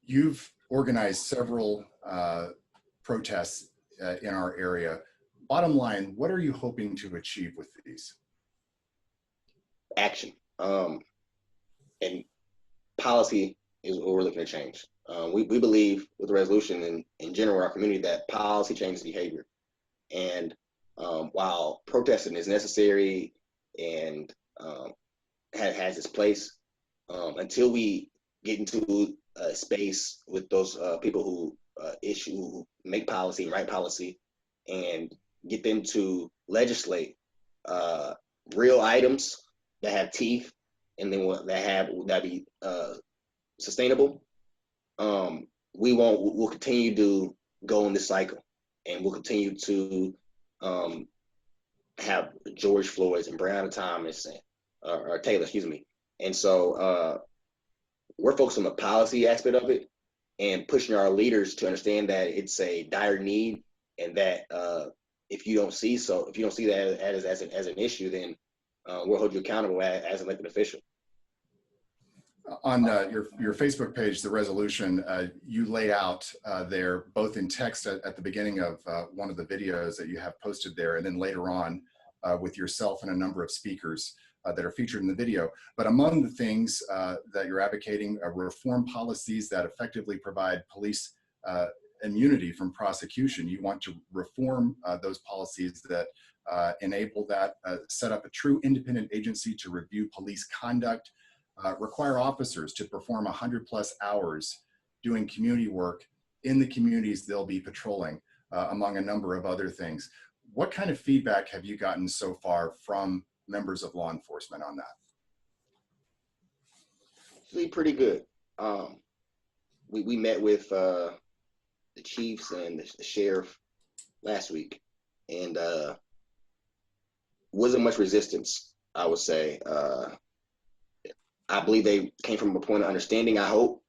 You've organized several protests in our area. Bottom line, what are you hoping to achieve with these? Action. And policy is what we're looking to change. We believe with the resolution and in general in our community that policy changes behavior. And while protesting is necessary and has its place, until we get into a space with those people who make policy and write policy and get them to legislate real items that have teeth and then that be sustainable, we'll continue to go in this cycle, and we'll continue to have George Floyd's and Breonna Thomas or Taylor, excuse me. And so we're focused on the policy aspect of it and pushing our leaders to understand that it's a dire need, and that if you don't see that as an issue, then we'll hold you accountable as an elected official. On your Facebook page, the resolution, you lay out there both in text at the beginning of one of the videos that you have posted there, and then later on with yourself and a number of speakers that are featured in the video. But among the things that you're advocating are reform policies that effectively provide police immunity from prosecution. You want to reform those policies that enable that, set up a true independent agency to review police conduct, require officers to perform 100+ hours doing community work in the communities they'll be patrolling, among a number of other things. What kind of feedback have you gotten so far from members of law enforcement on that? Actually, pretty good. We met with the chiefs and the sheriff last week, and wasn't much resistance, I would say. I believe they came from a point of understanding, I hope.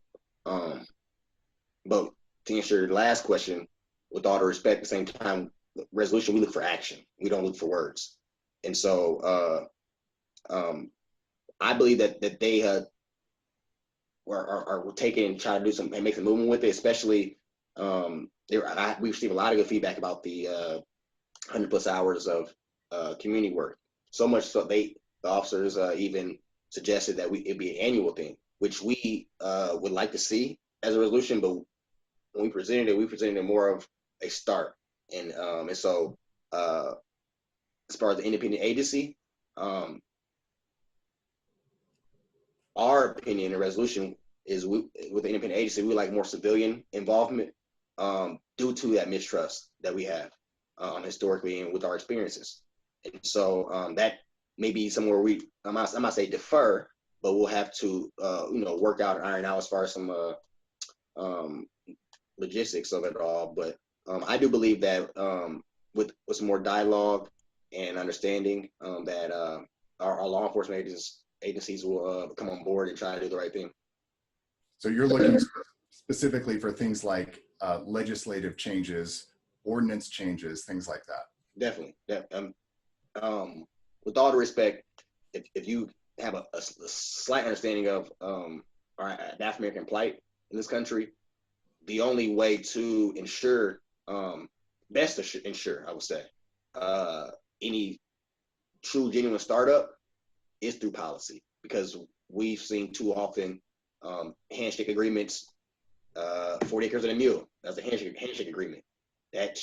But to answer your last question, with all the respect, at the same time, resolution, we look for action. We don't look for words. And so I believe that they are taking and trying to do some and make some movement with it, especially we received a lot of good feedback about the 100+ hours of community work. So much so the officers even suggested that it'd be an annual thing, which we would like to see as a resolution. But when we presented it more of a start. And so as far as the independent agency, our opinion and resolution is with the independent agency, we like more civilian involvement due to that mistrust that we have historically and with our experiences. And so that may be somewhere I'm not say defer, but we'll have to work out and iron out as far as some logistics of it all. But I do believe that with some more dialogue and understanding that our law enforcement agencies will come on board and try to do the right thing. So you're looking specifically for things like legislative changes, ordinance changes, things like that. Definitely. With all the respect, if you have a slight understanding of our African American plight in this country, the only way to ensure, best to ensure, I would say, any true genuine startup is through policy, because we've seen too often handshake agreements, 40 acres and a mule. That's a handshake agreement that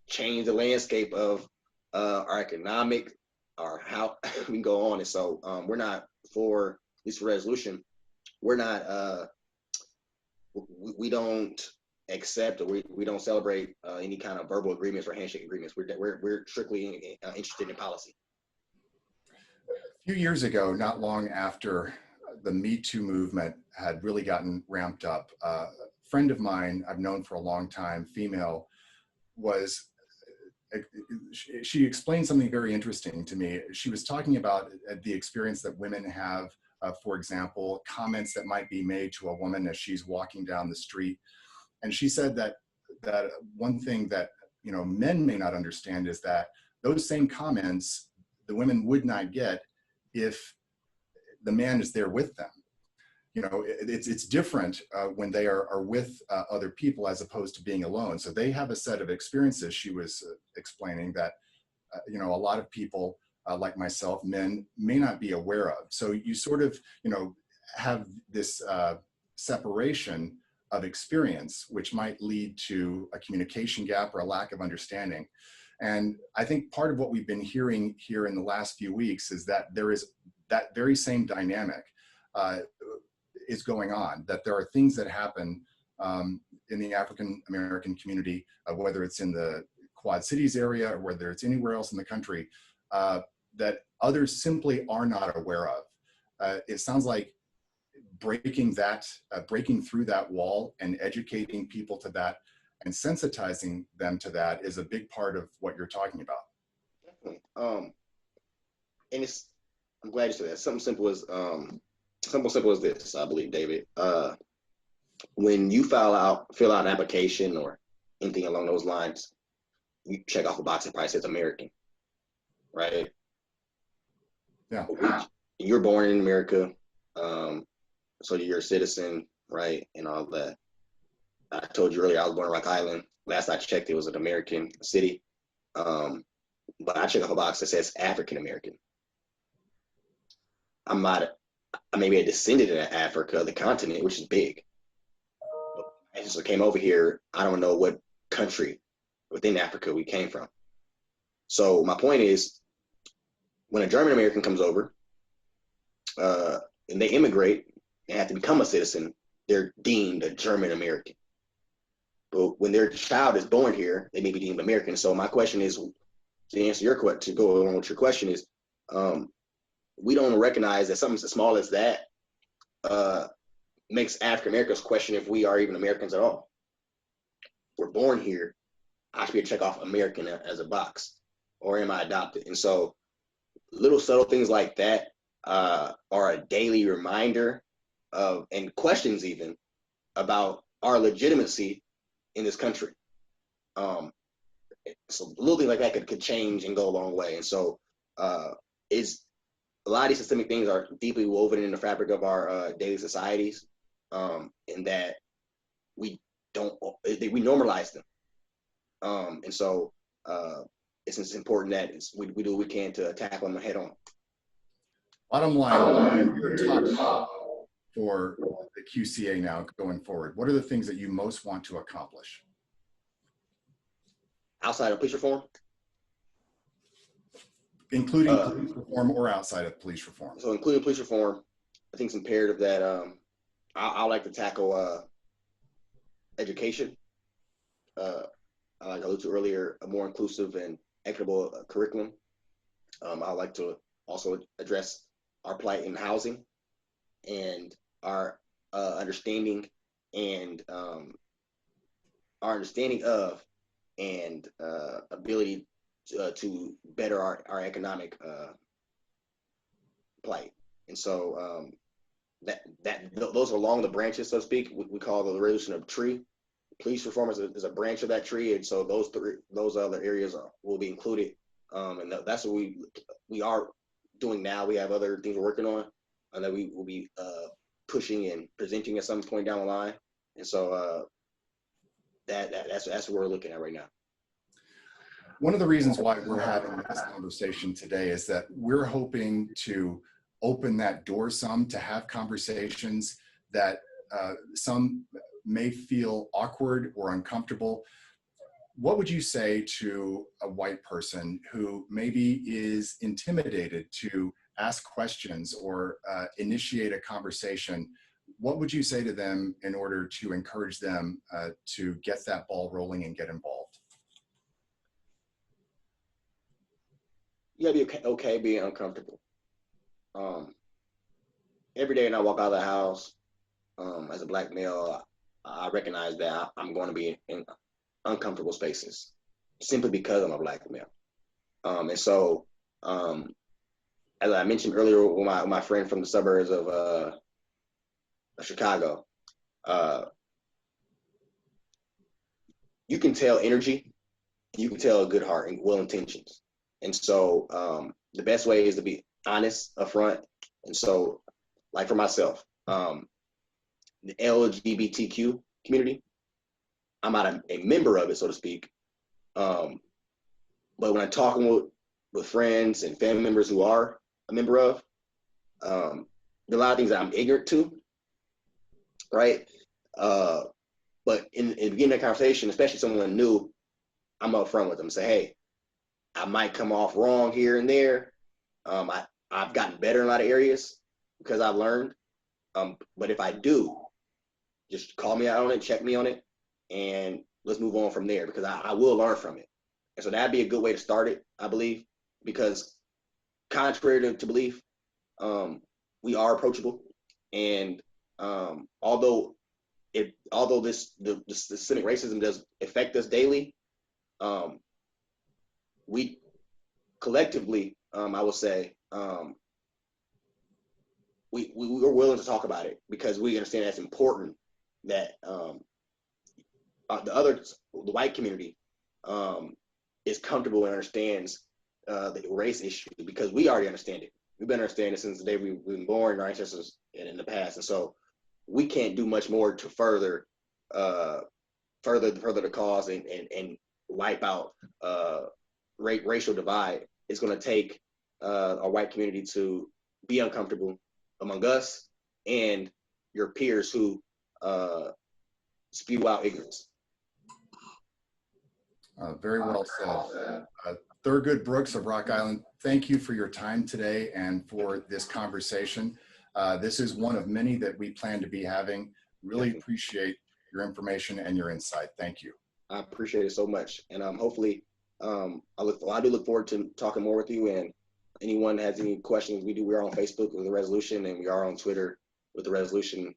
changed the landscape of our economic, or how we can go on. And so we're not for, at least for resolution, we're not, we don't accept, or we don't celebrate any kind of verbal agreements or handshake agreements. We're strictly interested in policy. A few years ago, not long after the Me Too movement had really gotten ramped up, a friend of mine I've known for a long time, female, she explained something very interesting to me. She was talking about the experience that women have, for example, comments that might be made to a woman as she's walking down the street. And she said that one thing that men may not understand is that those same comments the women would not get if the man is there with them. it's different when they are with other people as opposed to being alone. So they have a set of experiences. She was explaining that a lot of people like myself, men, may not be aware of. So you sort of have this separation of experience, which might lead to a communication gap or a lack of understanding. And I think part of what we've been hearing here in the last few weeks is that there is that very same dynamic is going on, that there are things that happen in the African American community, whether it's in the Quad Cities area or whether it's anywhere else in the country, that others simply are not aware of. It sounds like breaking through that wall and educating people to that and sensitizing them to that is a big part of what you're talking about. Definitely. And I'm glad you said that. Something simple as this, I believe, David. When you fill out an application or anything along those lines, you check off a box that probably says American, right? Yeah. You're born in America, so you're a citizen, right? And all that. I told you earlier I was born in Rock Island. Last I checked, it was an American city. But I check off a box that says African American. I may be a descendant of Africa, the continent, which is big. But I just came over here. I don't know what country within Africa we came from. So my point is, when a German American comes over and they immigrate and have to become a citizen, they're deemed a German American. But when their child is born here, they may be deemed American. So my question is, to answer your question, to go along with your question is, we don't recognize that something as small as that makes African Americans question if we are even Americans at all. We're born here. I should be able to check off American as a box, or am I adopted? And so little subtle things like that are a daily reminder of, and questions even, about our legitimacy in this country. So little things like that could change and go a long way. And so it's a lot of these systemic things are deeply woven in the fabric of our daily societies, in that we normalize them. And so it's important that we do what we can to tackle them head on. Bottom line, your top for the QCA now going forward, what are the things that you most want to accomplish? Outside of police reform? Including police reform or outside of police reform? So including police reform, I think it's imperative that I like to tackle education. Like I alluded to earlier, a more inclusive and equitable curriculum. I like to also address our plight in housing and our understanding of and ability to better our economic plight. And so those are along the branches, so to speak. We call the resolution of tree. Police reform is a branch of that tree, and so those other areas will be included. And that's what we are doing now. We have other things we're working on, and that we will be pushing and presenting at some point down the line. And so that's what we're looking at right now. One of the reasons why we're having this conversation today is that we're hoping to open that door some, to have conversations that some may feel awkward or uncomfortable. What would you say to a white person who maybe is intimidated to ask questions or initiate a conversation? What would you say to them in order to encourage them to get that ball rolling and get involved? You gotta be okay being uncomfortable. Every day when I walk out of the house, as a Black male, I recognize that I'm going to be in uncomfortable spaces simply because I'm a Black male. And so, as I mentioned earlier with my friend from the suburbs of Chicago, you can tell energy, you can tell a good heart and well intentions. And so the best way is to be honest upfront. And so, like for myself, the LGBTQ community. I'm not a member of it, so to speak. But when I'm talking with friends and family members who are a member of, there are a lot of things that I'm ignorant to, right? But in the beginning of that conversation, especially someone new, I'm upfront with them. Say, hey, I might come off wrong here and there. I've gotten better in a lot of areas because I've learned. But if I do, just call me out on it, check me on it, and let's move on from there because I will learn from it. And so that'd be a good way to start it, I believe, because contrary to belief, we are approachable. And although the systemic racism does affect us daily, we collectively, I would say, we are willing to talk about it because we understand that's important. That the white community is comfortable and understands the race issue because we already understand it. We've been understanding it since the day we've been born, our ancestors in the past, and so we can't do much more to further the cause and wipe out racial divide. It's going to take our white community to be uncomfortable among us and your peers who spew out ignorance. Very well said. Thurgood Brooks of Rock Island, thank you for your time today and for this conversation. This is one of many that we plan to be having. Really appreciate your information and your insight. Thank you. I appreciate it so much. And hopefully, I do look forward to talking more with you. And anyone has any questions, we're on Facebook with the resolution, and we are on Twitter with the resolution.